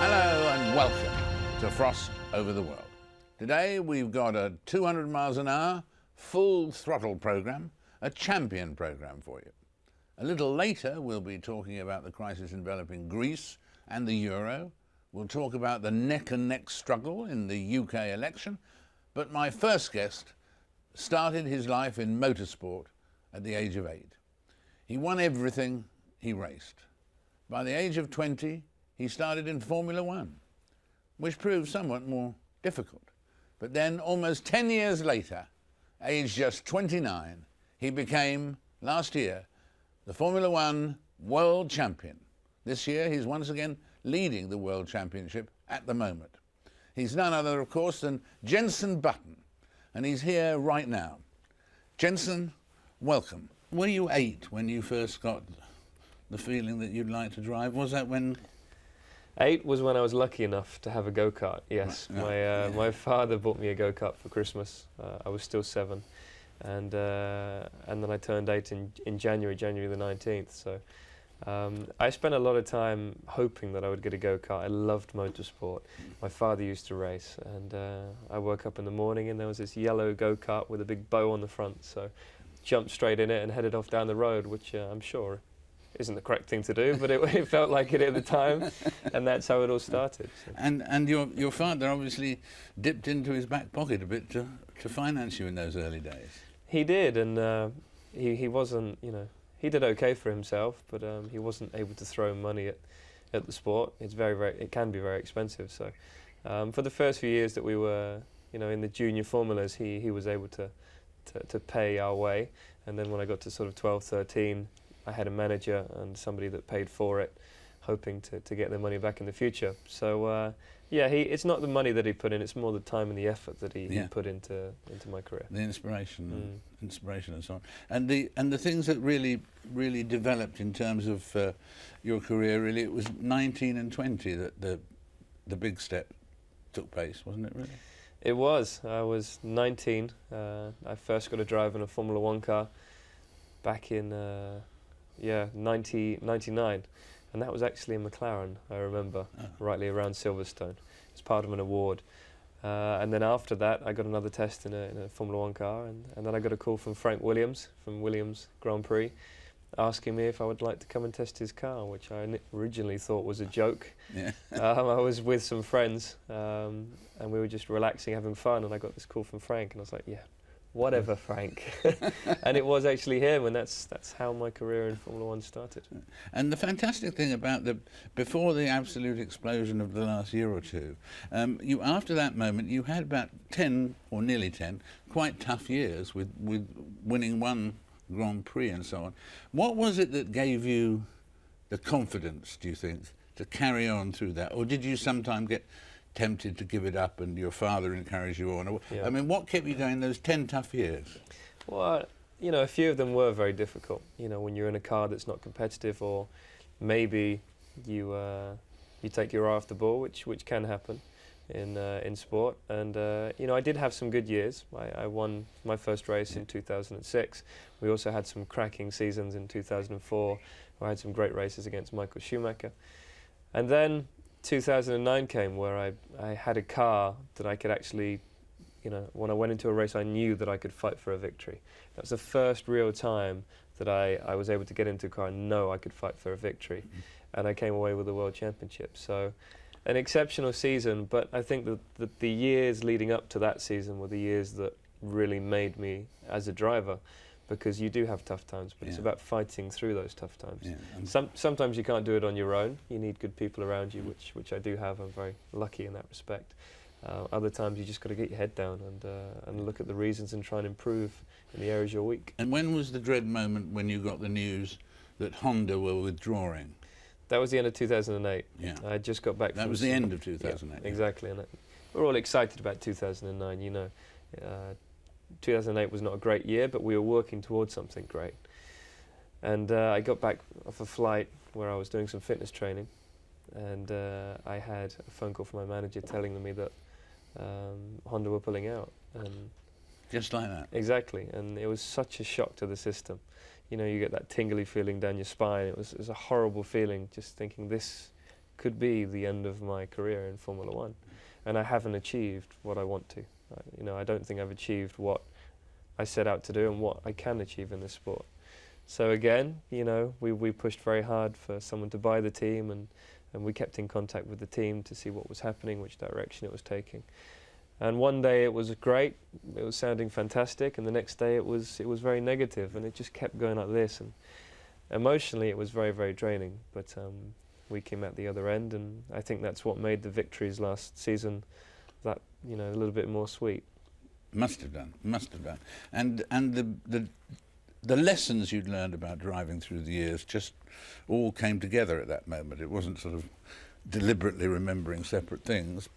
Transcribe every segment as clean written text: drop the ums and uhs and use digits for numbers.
Hello and welcome to Frost Over the World. Today we've got a 200 miles an hour, full throttle program, a champion program for you. A little later we'll be talking about the crisis enveloping Greece and the Euro. We'll talk about the neck-and-neck struggle in the UK election. But my first guest started his life in motorsport at the age of 8. He won everything he raced. By the age of 20, he started in Formula One, which proved somewhat more difficult. But then, almost 10 years later, aged just 29, he became, last year, the Formula One world champion. This year, he's once again leading the World Championship at the moment. He's none other, of course, than Jenson Button, and he's here right now. Jenson, welcome. Were you 8 when you first got the feeling that you'd like to drive? Was that when... 8 was when I was lucky enough to have a go-kart, yes. Right. My father bought me a go-kart for Christmas. I was still 7. And then I turned 8 in January the 19th. So I spent a lot of time hoping that I would get a go-kart. I loved motorsport. My father used to race, and I woke up in the morning and there was this yellow go-kart with a big bow on the front. So jumped straight in it and headed off down the road, which I'm sure isn't the correct thing to do, but it felt like it at the time, and that's how it all started. So. And your father obviously dipped into his back pocket a bit to finance you in those early days. He did, and he wasn't, he did okay for himself, but he wasn't able to throw money at the sport. It's it can be very expensive. So for the first few years that we were, in the junior formulas, he was able to pay our way, and then when I got to sort of 12, 13. I had a manager and somebody that paid for it, hoping to get their money back in the future. So, yeah, it's not the money that he put in, it's more the time and the effort that he put into my career. The inspiration and so on. And the things that really developed in terms of your career, really, it was 19 and 20 that the big step took place, wasn't it, really? It was. I was 19. I first got to drive in a Formula One car back in... 99, and that was actually a McLaren, I remember, rightly around Silverstone. It's part of an award. And then after that, I got another test in a Formula One car, and then I got a call from Frank Williams, from Williams Grand Prix, asking me if I would like to come and test his car, which I originally thought was a joke. Yeah. I was with some friends, and we were just relaxing, having fun, and I got this call from Frank, and I was like, yeah. Whatever, Frank. And it was actually him, and that's how my career in Formula One started. And the fantastic thing about before the absolute explosion of the last year or two, after that moment, you had about 10, or nearly 10, quite tough years with winning one Grand Prix and so on. What was it that gave you the confidence, do you think, to carry on through that? Or did you sometimes get tempted to give it up and your father encouraged you on? Yeah. I mean, what kept you going those 10 tough years? Well, a few of them were very difficult. When you're in a car that's not competitive, or maybe you take your eye off the ball, which can happen in sport. And I did have some good years. I won my first race in 2006. We also had some cracking seasons in 2004. I had some great races against Michael Schumacher. And then 2009 came, where I had a car that I could actually, when I went into a race, I knew that I could fight for a victory. That was the first real time that I was able to get into a car and know I could fight for a victory. And I came away with the World Championship. So an exceptional season, but I think that the years leading up to that season were the years that really made me as a driver. Because you do have tough times, but it's about fighting through those tough times. Yeah. Sometimes you can't do it on your own. You need good people around you, which I do have. I'm very lucky in that respect. Other times you just got to get your head down and look at the reasons and try and improve in the areas you're weak. And when was the dread moment when you got the news that Honda were withdrawing? That was the end of 2008. Yeah. I just got back. That was the end of 2008. Yeah, exactly. And we're all excited about 2009. 2008 was not a great year, but we were working towards something great. And I got back off a flight where I was doing some fitness training, and I had a phone call from my manager telling me that Honda were pulling out. And just like that? Exactly, and it was such a shock to the system. You get that tingly feeling down your spine. It was a horrible feeling, just thinking this could be the end of my career in Formula One, and I haven't achieved what I want to. You know, I don't think I've achieved what I set out to do and what I can achieve in this sport. So again, you know, we pushed very hard for someone to buy the team, and we kept in contact with the team to see what was happening, which direction it was taking. And one day it was great, it was sounding fantastic, and the next day it was very negative, and it just kept going like this. And emotionally it was very, very draining, but we came out the other end, and I think that's what made the victories last season that, you know, a little bit more sweet. Must have done, must have done. And the lessons you'd learned about driving through the years just all came together at that moment. It wasn't sort of deliberately remembering separate things,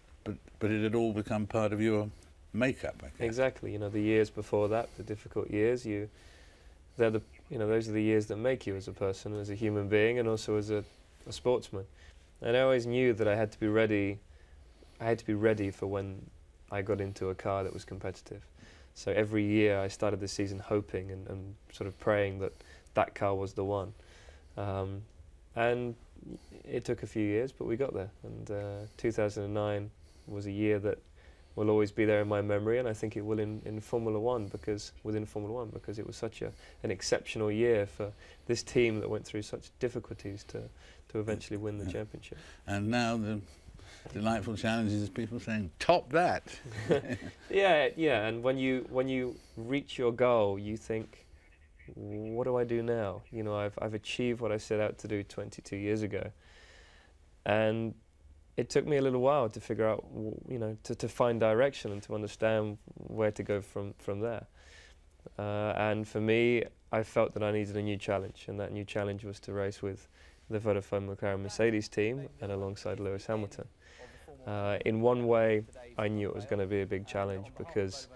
but it had all become part of your makeup, I guess. Exactly. You know, the years before that, the difficult years, they're the, you know, those are the years that make you as a person, as a human being, and also as a sportsman. And I always knew that I had to be ready. I had to be ready for when I got into a car that was competitive. So every year I started the season hoping and sort of praying that that car was the one. And it took a few years, but we got there. And 2009 was a year that will always be there in my memory, and I think it will in Formula One, because within Formula One, because it was such an exceptional year for this team that went through such difficulties to eventually win the championship. And now the delightful challenge is people saying, top that. Yeah, and when you reach your goal, you think, what do I do now? You know, I've achieved what I set out to do 22 years ago, and it took me a little while to figure out, you know, to find direction and to understand where to go from there. And for me, I felt that I needed a new challenge, and that new challenge was to race with the Vodafone McLaren-Mercedes team and alongside Lewis Hamilton. In one way, I knew it was going to be a big challenge because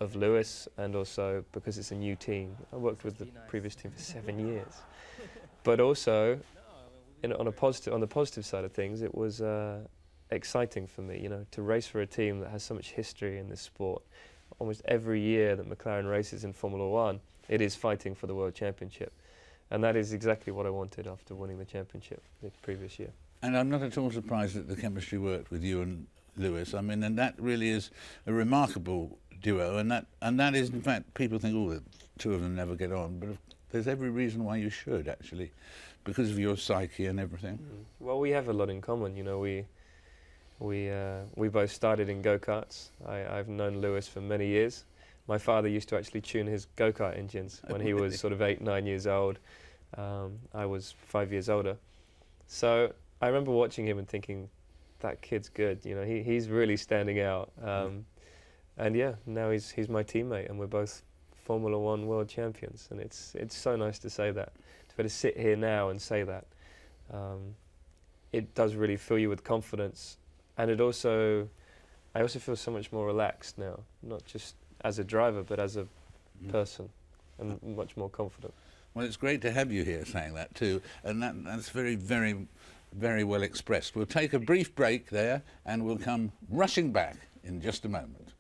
of Lewis, and also because it's a new team. I worked with the previous team for 7 years. But also, on the positive side of things, it was exciting for me, you know, to race for a team that has so much history in this sport. Almost every year that McLaren races in Formula One, it is fighting for the World Championship. And that is exactly what I wanted after winning the championship the previous year. And I'm not at all surprised that the chemistry worked with you and Lewis. I mean, and that really is a remarkable duo, and that is, in fact, people think, oh, the two of them never get on, but there's every reason why you should, actually, because of your psyche and everything. Well, we have a lot in common. You know, we both started in go-karts. I've known Lewis for many years. My father used to actually tune his go-kart engines when he was sort of 8, 9 years old. I was 5 years older. So I remember watching him and thinking, that kid's good. You know, he's really standing out. And yeah, now he's my teammate, and we're both Formula One world champions. And it's so nice to say that. To be able to sit here now and say that, it does really fill you with confidence. And I also feel so much more relaxed now, not just as a driver, but as a person, and much more confident. Well, it's great to have you here saying that too, and that's very, very, very well expressed. We'll take a brief break there, and we'll come rushing back in just a moment.